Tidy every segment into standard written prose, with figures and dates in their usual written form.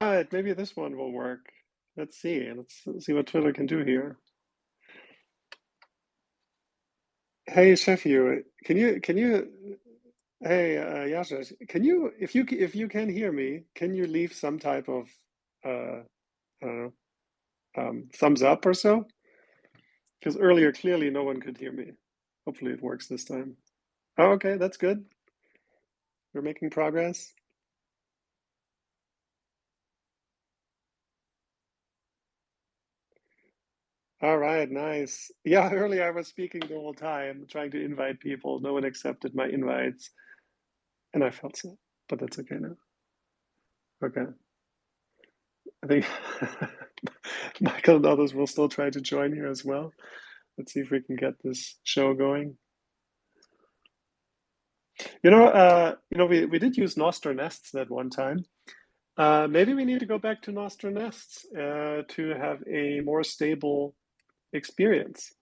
right, maybe this one will work. Let's see. Let's see what Twitter can do here. Hey, Sheffield, hey, Yasha, if you can hear me, can you leave some type of, I don't know, thumbs up or so? Because earlier, clearly no one could hear me. Hopefully it works this time. Oh, okay, that's good. We're making progress. All right, nice. Yeah, earlier I was speaking the whole time, trying to invite people. No one accepted my invites, and I felt sad, but that's okay now. Okay. I think Michael and others will still try to join here as well. Let's see if we can get this show going. We did use Nostr nests that one time. Maybe we need to go back to Nostr nests to have a more stable experience.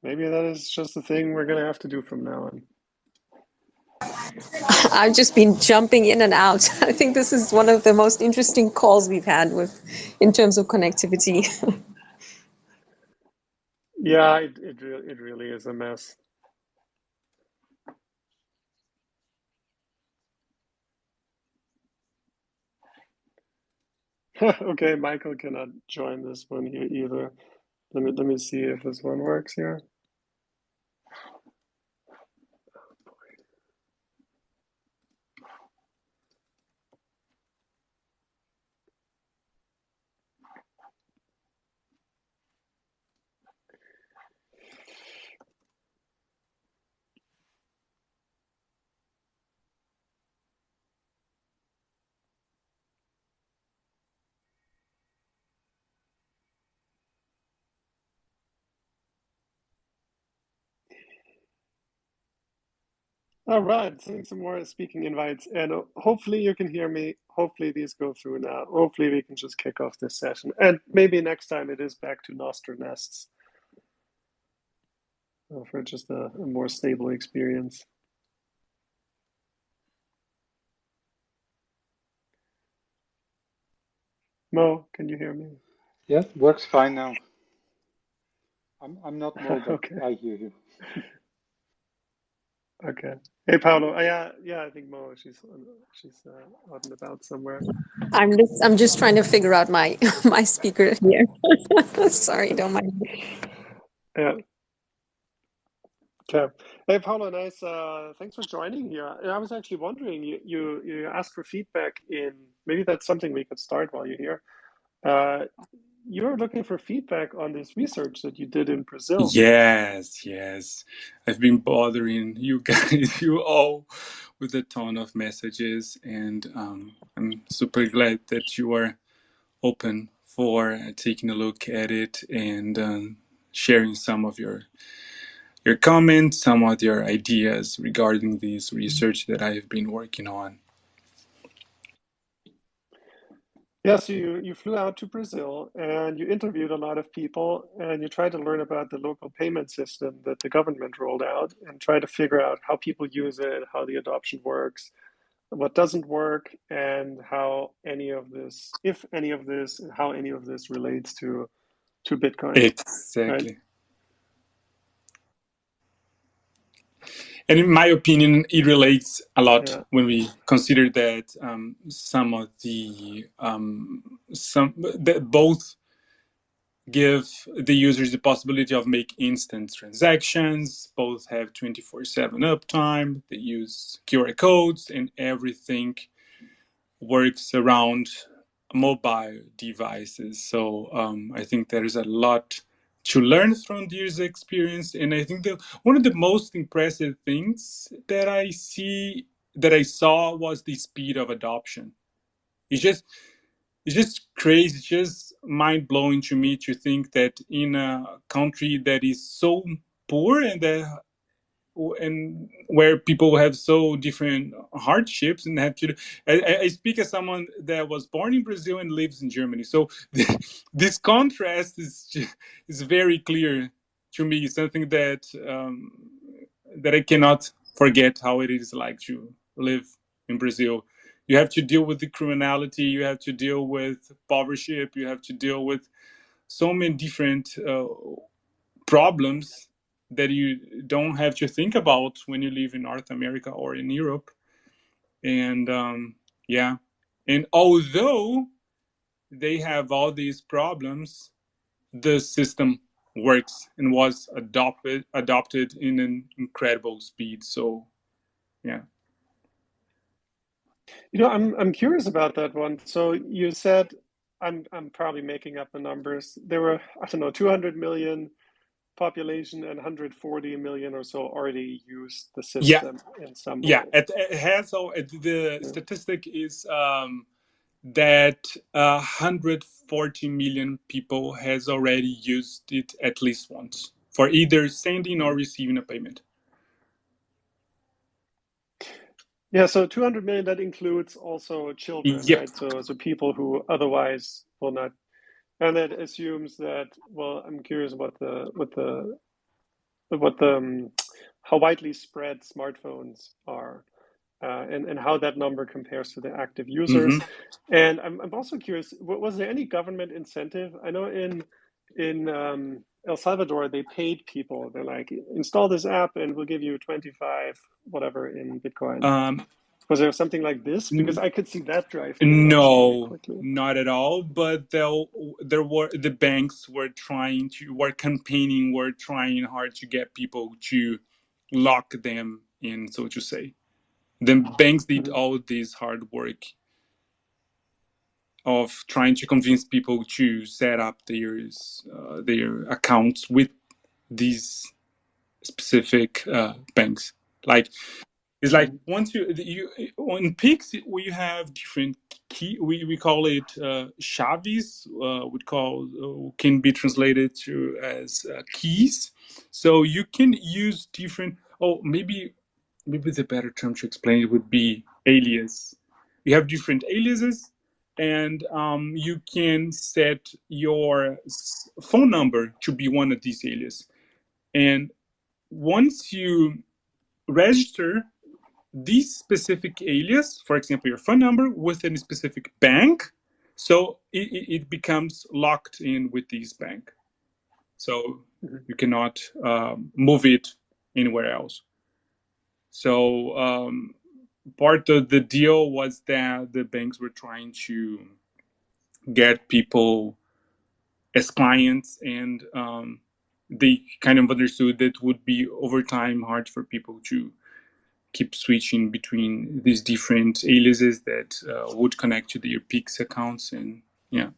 Maybe that is just the thing we're gonna have to do from now on. I've just been jumping in and out. I think this is one of the most interesting calls we've had in terms of connectivity. Yeah, it really is a mess. Okay, Michael cannot join this one here either. Let me see if this one works here. All right, sending some more speaking invites, and hopefully you can hear me. Hopefully these go through now. Hopefully we can just kick off this session, and maybe next time it is back to Nostr nests for just a more stable experience. Mo, can you hear me? Yeah, works fine now. I'm not Mo, but Okay, I hear you. okay. Hey, Paolo. Yeah, I think Mo. She's out and about somewhere. I'm just trying to figure out my my speaker here. Sorry, don't mind. Yeah. Okay. Hey, Paolo, nice. Thanks for joining here. I was actually wondering, you asked for feedback in, maybe that's something we could start while you're here. Uh, you're looking for feedback on this research that you did in Brazil. Yes, yes. I've been bothering you guys, you all, with a ton of messages, and I'm super glad that you are open for taking a look at it and sharing some of your comments, some of your ideas regarding this research that I've been working on. Yeah, so you flew out to Brazil and you interviewed a lot of people and you tried to learn about the local payment system that the government rolled out and try to figure out how people use it, how the adoption works, what doesn't work, and how any of this, if any of this, and how any of this relates to Bitcoin, right? Exactly. And in my opinion, it relates a lot Yeah. when we consider that some of that both give the users the possibility of make instant transactions, both have 24/7 uptime, they use QR codes, and everything works around mobile devices. So I think there is a lot to learn from the user experience, and I think that one of the most impressive things that I saw was the speed of adoption. It's just crazy, it's just mind blowing to me to think that in a country that is so poor and where people have so different hardships and have to. I speak as someone that was born in Brazil and lives in Germany, so this contrast is very clear to me. Something that I cannot forget how it is like to live in Brazil. You have to deal with the criminality, you have to deal with poverty, you have to deal with so many different problems that you don't have to think about when you live in North America or in Europe. And yeah, and although they have all these problems, the system works and was adopted in an incredible speed. So yeah. I'm curious about that one. So you said, I'm probably making up the numbers. There were, I don't know, 200 million population and 140 million or so already used the Yeah, system in some yeah. way. It has, so the statistic is that 140 million people has already used it at least once for either sending or receiving a payment. Yeah, so 200 million, that includes also children, Yep. right? So people who otherwise will not, and that assumes that, well, I'm curious how widely spread smartphones are, and how that number compares to the active users. And I'm also curious, was there any government incentive? I know in El Salvador, they paid people. They're like, install this app and we'll give you 25 whatever in Bitcoin. Was there something like this? Because I could see that drive the adoption very No, quickly. not at all. But there were the banks were campaigning, were trying hard to get people to lock them in, so to say. The banks did all this hard work of trying to convince people to set up their accounts with these specific banks. Like it's like once you on Pix we have different key. We call it chaves. Would call can be translated to as keys. So you can use different. Oh, maybe the better term to explain it would be alias. You have different aliases, and you can set your phone number to be one of these aliases. And once you register this specific alias, for example, your phone number, with a specific bank, so it becomes locked in with this bank. So you cannot move it anywhere else. So part of the deal was that the banks were trying to get people as clients, and they kind of understood that it would be over time hard for people to keep switching between these different aliases that would connect to their Pix accounts. And yeah,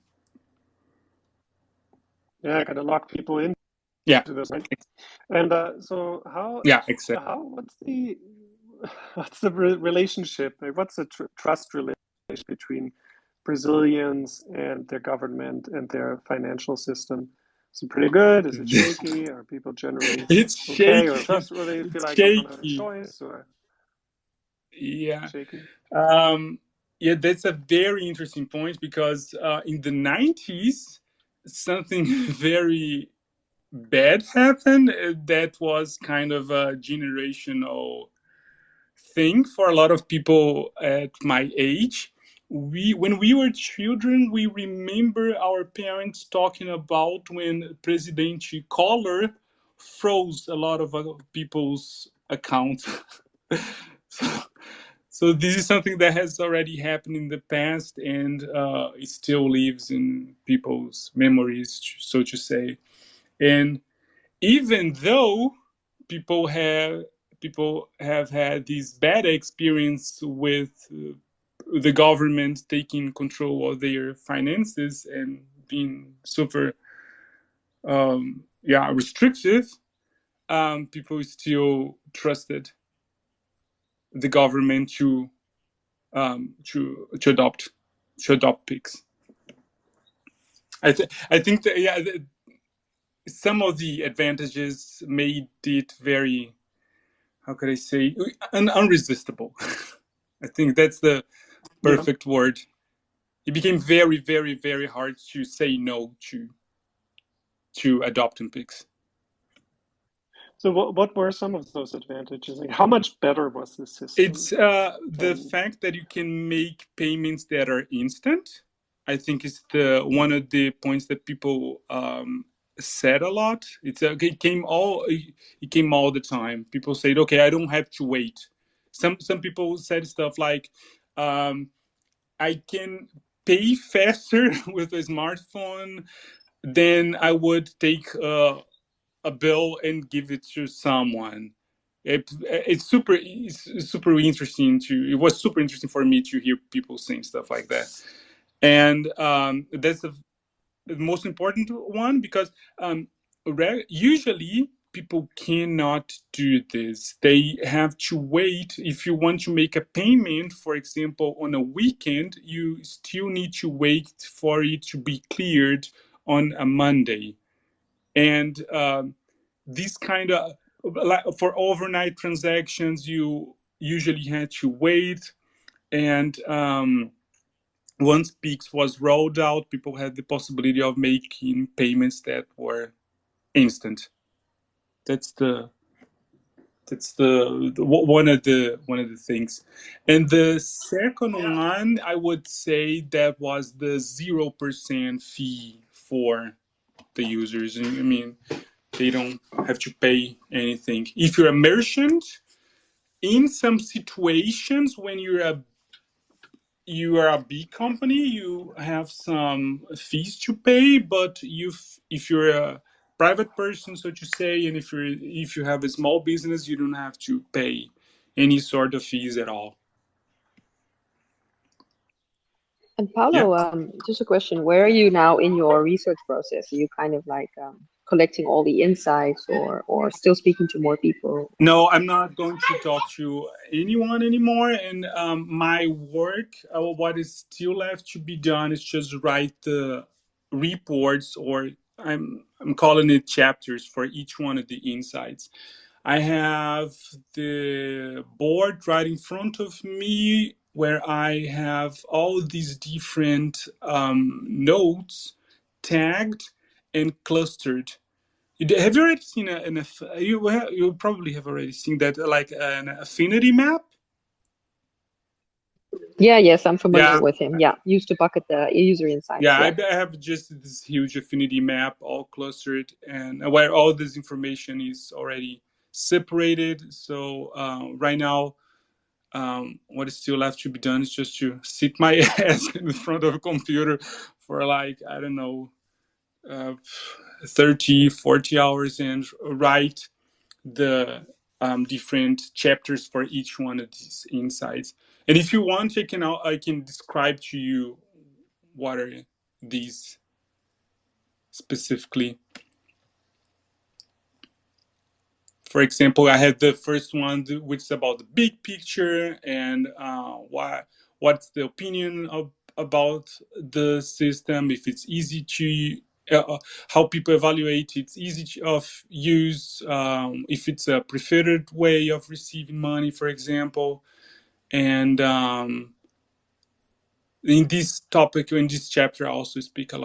Gotta lock people in. Yeah. To this, right? And so how? Yeah, exactly. What's the relationship? Like, what's the trust relationship between Brazilians and their government and their financial system? Is it pretty good? Is it shaky? Are people generally it's okay shaky. or trustworthy? Feel like shaky. they don't have a choice, or yeah, shaky? Yeah, that's a very interesting point, because in the 90s, something very bad happened. That was kind of a generational thing for a lot of people at my age. When we were children, we remember our parents talking about when President Collor froze a lot of people's accounts. So this is something that has already happened in the past, and it still lives in people's memories, so to say. And even though people have had this bad experience with the government taking control of their finances and being super restrictive, people still trusted the government to adopt Pix. I think that some of the advantages made it very, how could I say, unresistible. I think that's the perfect word. It became very, very, very hard to say no to adopting Pix. So what were some of those advantages? Like how much better was the system It's the than fact that you can make payments that are instant. I think is the one of the points that people said a lot. It came all the time. People said, "Okay, I don't have to wait." Some people said stuff like, "I can pay faster with a smartphone than I would take a bill and give it to someone." It's super interesting it was super interesting for me to hear people saying stuff like that. And that's the most important one, because usually people cannot do this. They have to wait. If you want to make a payment, for example, on a weekend, you still need to wait for it to be cleared on a Monday. And this kind of, for overnight transactions, you usually had to wait. And once Pix was rolled out, people had the possibility of making payments that were instant. That's one of the things. And the second one, I would say, that was the 0% fee for the users. I mean, they don't have to pay anything. If you're a merchant, in some situations when you are a big company, you have some fees to pay. But if you're a private person, so to say, and if you have a small business, you don't have to pay any sort of fees at all. And Paulo, just a question: where are you now in your research process? Are you kind of like collecting all the insights, or still speaking to more people? No, I'm not going to talk to anyone anymore. And my work, what is still left to be done, is just write the reports, or I'm calling it chapters, for each one of the insights. I have the board right in front of me, where I have all these different nodes tagged and clustered. Have you already seen you probably have already seen that, like an affinity map? Yes, I'm familiar Yeah. with him. Yeah, used to bucket the user insights. Yeah, I have just this huge affinity map, all clustered, and where all this information is already separated. So right now, what is still left to be done is just to sit my ass in front of a computer for, like, I don't know, 30, 40 hours, and write the different chapters for each one of these insights. And if you want, I can describe to you what are these specifically. For example, I have the first one, which is about the big picture, and what's the opinion about the system, if it's easy to how people evaluate it's easy of use, if it's a preferred way of receiving money, for example. And in this topic, in this chapter, I also speak a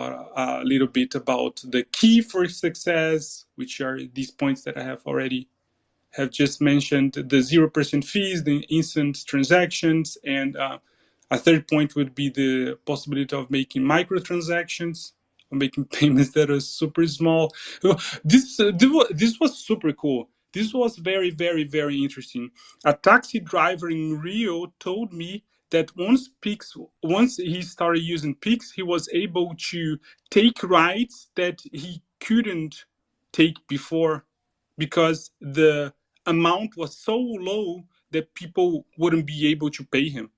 little bit about the key for success, which are these points that I have just mentioned: the 0% fees, the instant transactions, and a third point would be the possibility of making microtransactions, making payments that are super small. This was super cool. This was very, very, very interesting. A taxi driver in Rio told me that once he started using Pix, he was able to take rides that he couldn't take before, because the amount was so low that people wouldn't be able to pay him.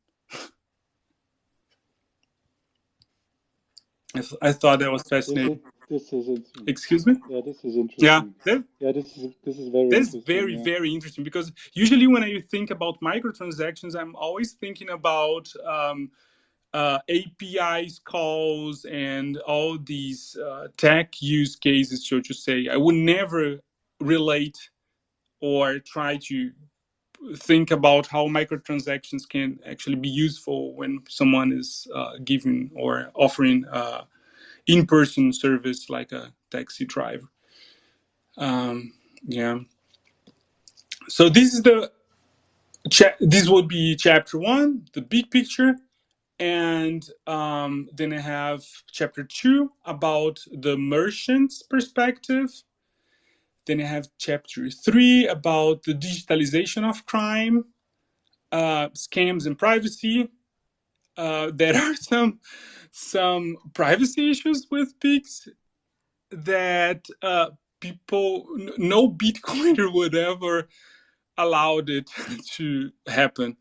I thought that was fascinating. This is interesting. Excuse me? Yeah, this is interesting. This is very that's interesting. very, very interesting, because usually when I think about microtransactions, I'm always thinking about APIs calls and all these tech use cases, so to say. I would never relate or try to think about how microtransactions can actually be useful when someone is giving or offering in-person service like a taxi driver. Yeah. So this is this would be chapter 1, the big picture. And then I have chapter 2 about the merchant's perspective. Then I have chapter 3 about the digitalization of crime, scams and privacy. There are some privacy issues with PIX that no Bitcoiner would ever allowed it to happen.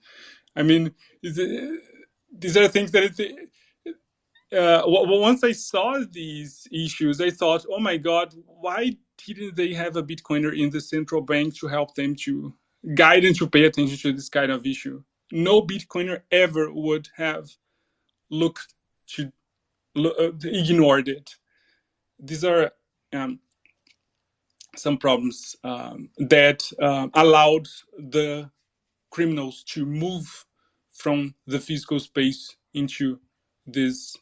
I mean, these are things that once I saw these issues, I thought, oh my God, why didn't they have a Bitcoiner in the central bank to help them to guide and to pay attention to this kind of issue? No Bitcoiner ever would have ignored it. These are some problems that allowed the criminals to move from the physical space into this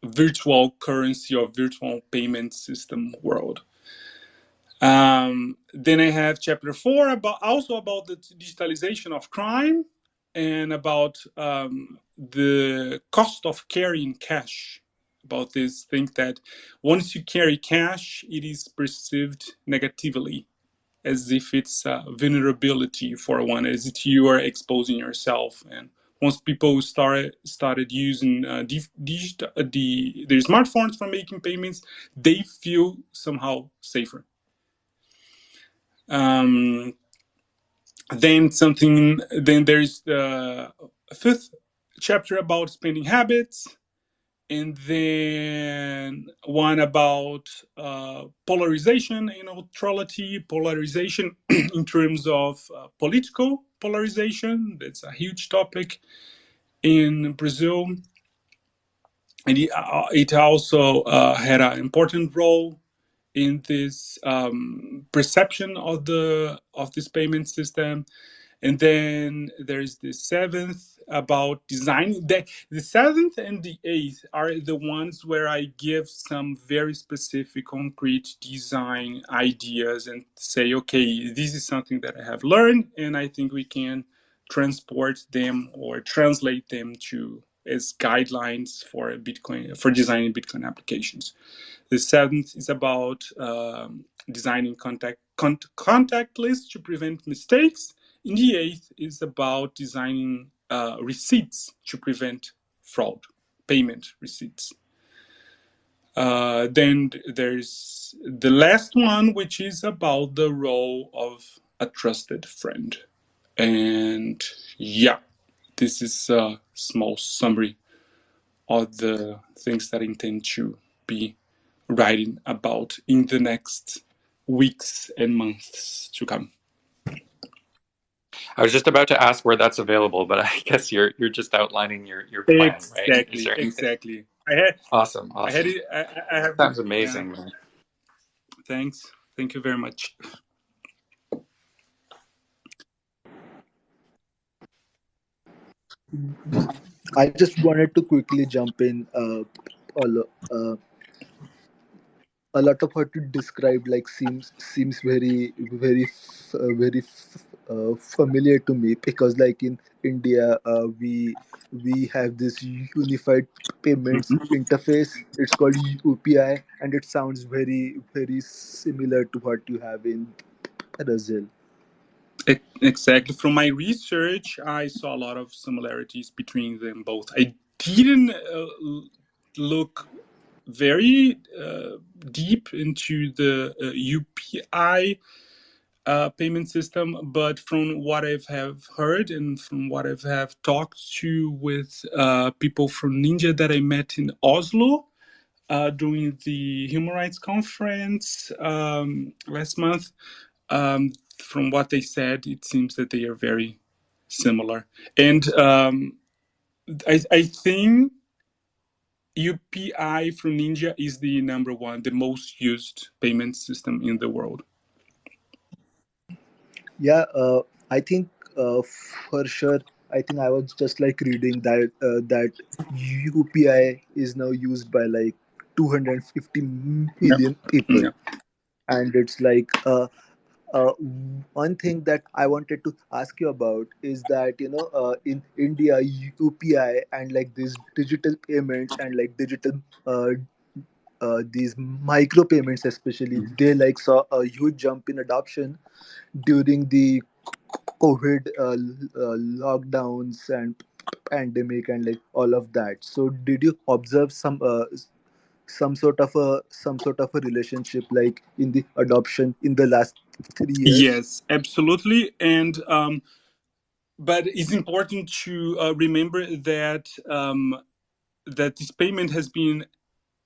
virtual currency or virtual payment system world. Then I have chapter 4 about the digitalization of crime and about the cost of carrying cash. About this thing that once you carry cash, it is perceived negatively, as if it's a vulnerability for one, as if you are exposing yourself. And once people started using their smartphones for making payments, they feel somehow safer. Then there's the 5th chapter about spending habits, and then one about polarization and neutrality. Polarization in terms of political polarization. That's a huge topic in Brazil, and it also had an important role in this perception of this payment system. And then there's the 7th about design. The 7th and the 8th are the ones where I give some very specific, concrete design ideas and say, okay, this is something that I have learned, and I think we can transport them or translate them as guidelines for Bitcoin, for designing Bitcoin applications. The 7th is about designing contact lists to prevent mistakes. And the 8th is about designing receipts to prevent fraud, payment receipts. Then there's the last one, which is about the role of a trusted friend. And yeah, this is a small summary of the things that I intend to be writing about in the next weeks and months to come. I was just about to ask where that's available, but I guess you're just outlining your plan, right? Exactly. Awesome. I had it. I have. Sounds amazing, yeah. man. Thanks. Thank you very much. I just wanted to quickly jump in. A lot of what you described seems very familiar to me, because in India we have this unified payments interface. It's called UPI, and it sounds very similar to what you have in Brazil. Exactly. From my research, I saw a lot of similarities between them both. I didn't look very deep into the UPI payment system, but from what I have heard and from what I have talked to with people from Ninja that I met in Oslo during the Human Rights Conference last month, from what they said, it seems that they are very similar. And I think UPI from Ninja is the the most used payment system in the world. Yeah, I think for sure. I think I was just reading that that UPI is now used by 250 million people, Yeah. and it's uh, one thing that I wanted to ask you about is that in India, UPI and like these digital payments and like digital these micro payments especially, they like saw a huge jump in adoption during the COVID lockdowns and pandemic and like all of that. So did you observe some sort of a relationship like in the adoption in the last 3 years? Yes, absolutely. And but it's important to remember that that this payment has been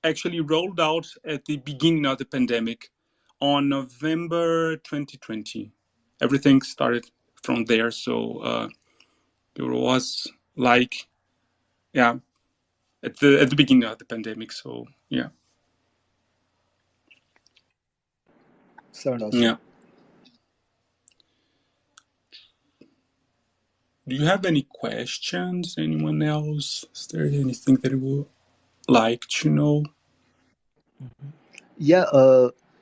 actually rolled out at the beginning of the pandemic on November 2020. Everything started from there. So it was like, yeah, at the beginning of the pandemic. So yeah. Sound awesome. Yeah. Do you have any questions? Anyone else? Is there anything that you would like to know? Yeah.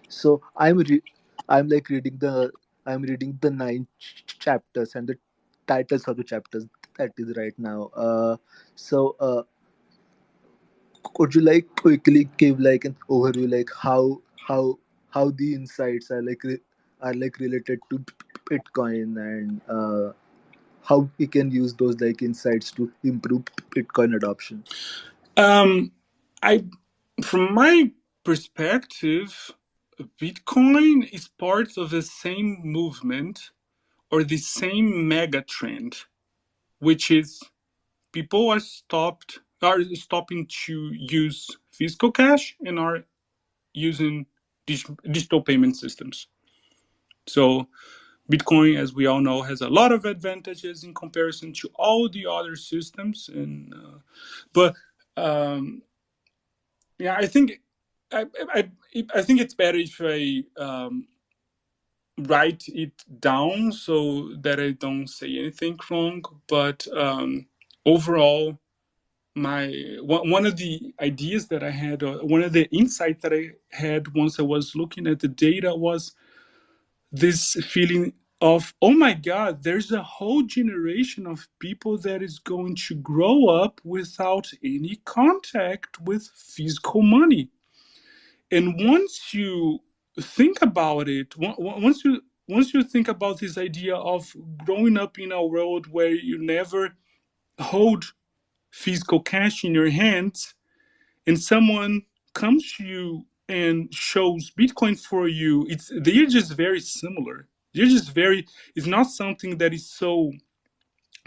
So I'm like reading the nine chapters and the titles of the chapters that is right now. So could you like quickly give like an overview like how the insights are are like related to Bitcoin and how we can use those like insights to improve Bitcoin adoption? I, from my perspective, Bitcoin is part of the same movement or the same mega trend, which is people are stopping to use physical cash and are using digital payment systems. So Bitcoin, as we all know, has a lot of advantages in comparison to all the other systems, and but yeah, I think I think it's better if I write it down so that I don't say anything wrong. But overall, one of the ideas that I had, one of the insights that I had once I was looking at the data was this feeling of, oh my God, there's a whole generation of people that is going to grow up without any contact with physical money. And once you think about it, once you think about this idea of growing up in a world where you never hold physical cash in your hands, and someone comes to you and shows Bitcoin for you, they're just very similar. They're just very. It's not something that is so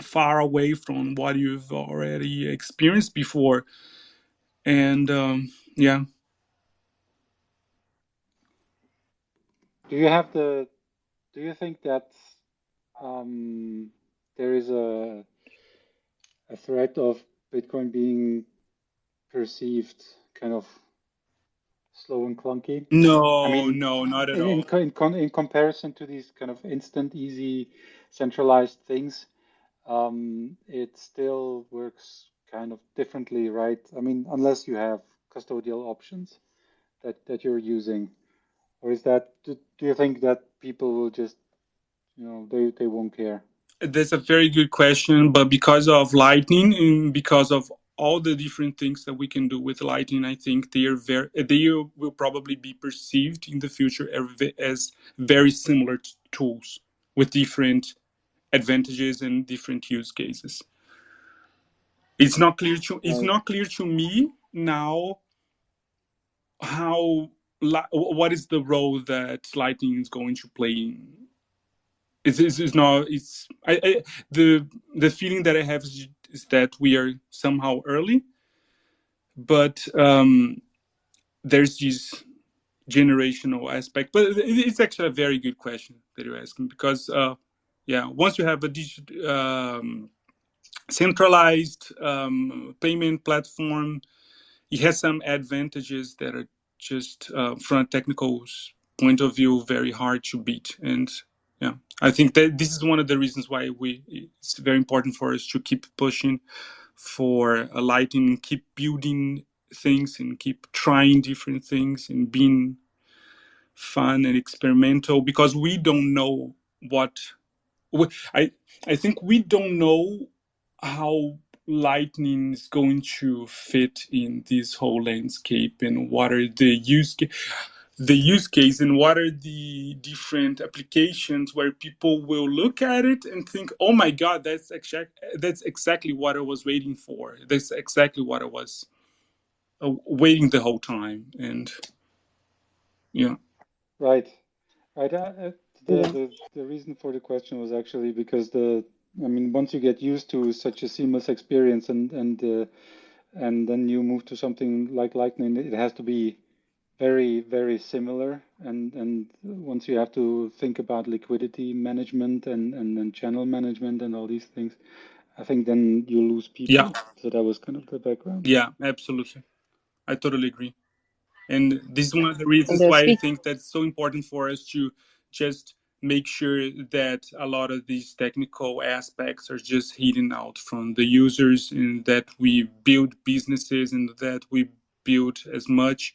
far away from what you've already experienced before, and yeah. Do you think that there is a threat of Bitcoin being perceived kind of slow and clunky? I No, mean, no, not at all. in comparison to these kind of instant, easy, centralized things, it still works kind of differently, right? I mean, unless you have custodial options that you're using, or is that do you think that people will just, they won't care? That's a very good question, but because of Lightning and because of all the different things that we can do with Lightning, I think they will probably be perceived in the future as very similar tools with different advantages and different use cases. It's not clear to me now what is the role that Lightning is going to play in. It's not. The feeling that I have is that we are somehow early, but there's this generational aspect. But it's actually a very good question that you're asking, because once you have a centralized payment platform, it has some advantages that are just from a technical point of view very hard to beat. And yeah, I think that this is one of the reasons why it's very important for us to keep pushing for a Lightning, keep building things and keep trying different things and being fun and experimental, because we don't know what I think we don't know how Lightning is going to fit in this whole landscape, and what are the use case, and what are the different applications where people will look at it and think, oh my god, that's exactly what I was waiting for, that's exactly what I was waiting the whole time. And yeah. Right. Right. Yeah. The reason for the question was actually because once you get used to such a seamless experience, and then you move to something like Lightning, it has to be very, very similar. And once you have to think about liquidity management and then channel management and all these things, I think then you lose people. Yeah. So that was kind of the background. Yeah, absolutely. I totally agree. And this is one of the reasons why I think that's so important for us to just make sure that a lot of these technical aspects are just hidden out from the users, and that we build businesses, and that we build as much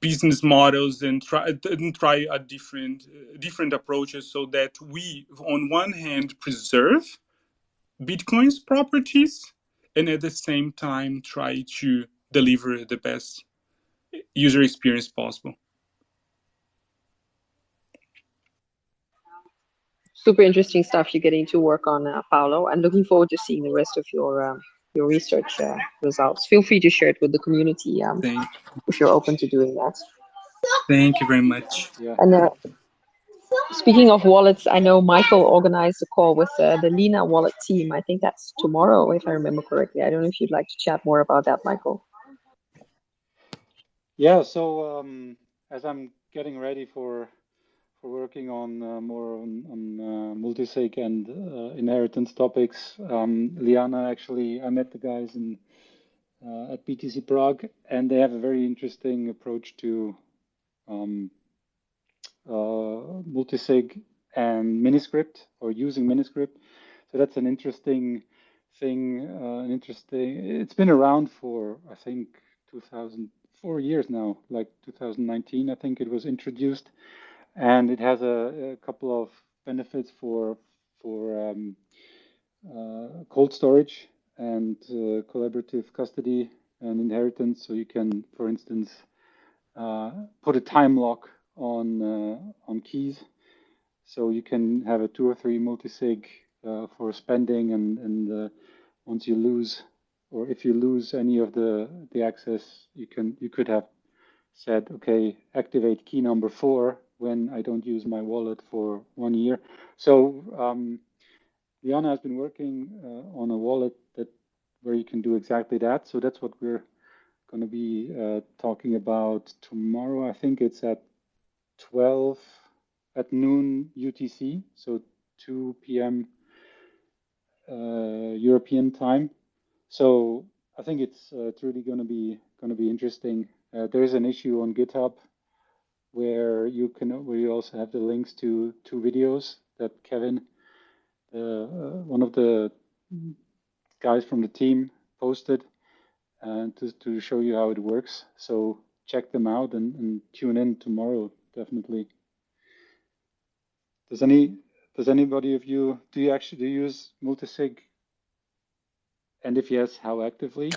business models, and try a different approaches, so that we, on one hand, preserve Bitcoin's properties, and at the same time try to deliver the best user experience possible. Super interesting stuff you're getting to work on, Paolo, and looking forward to seeing the rest of your research results. Feel free to share it with the community if you're open to doing that. Thank you very much. Yeah. And speaking of wallets, I know Michael organized a call with the Lena wallet team. I think that's tomorrow, if I remember correctly. I don't know if you'd like to chat more about that, Michael. Yeah, so as I'm getting ready for working on more on multisig and inheritance topics, Liana, actually, I met the guys at BTC Prague, and they have a very interesting approach to multisig and Miniscript, or using Miniscript. So that's an interesting thing. It's been around for, I think, 4 years now, like 2019, I think it was introduced, and it has a couple of benefits for cold storage and collaborative custody and inheritance. So you can, for instance, put a time lock on keys, so you can have a 2 or 3 multisig for spending, and once you lose, or if you lose any of the access, you could have said, okay, activate key number 4 when I don't use my wallet for 1 year. So Liana has been working on a wallet where you can do exactly that. So that's what we're going to be talking about tomorrow. I think it's at 12 at noon UTC, so 2 p.m. European time. So I think it's really going to be interesting. There is an issue on GitHub where you also have the links to 2 videos that Kevin, one of the guys from the team, posted to show you how it works. So check them out and tune in tomorrow, definitely. Does anybody of you, do you actually use multisig? And if yes, how actively,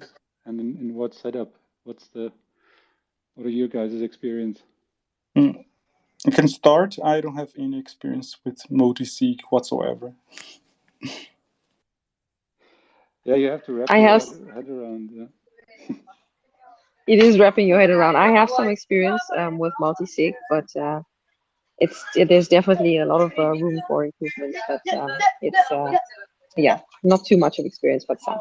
and in what setup? What are your guys' experience? I can start. I don't have any experience with multisig whatsoever. Yeah, you have to wrap your head around. Yeah. It is wrapping your head around. I have some experience with multisig, but there's definitely a lot of room for improvement. But it's not too much of experience, but some.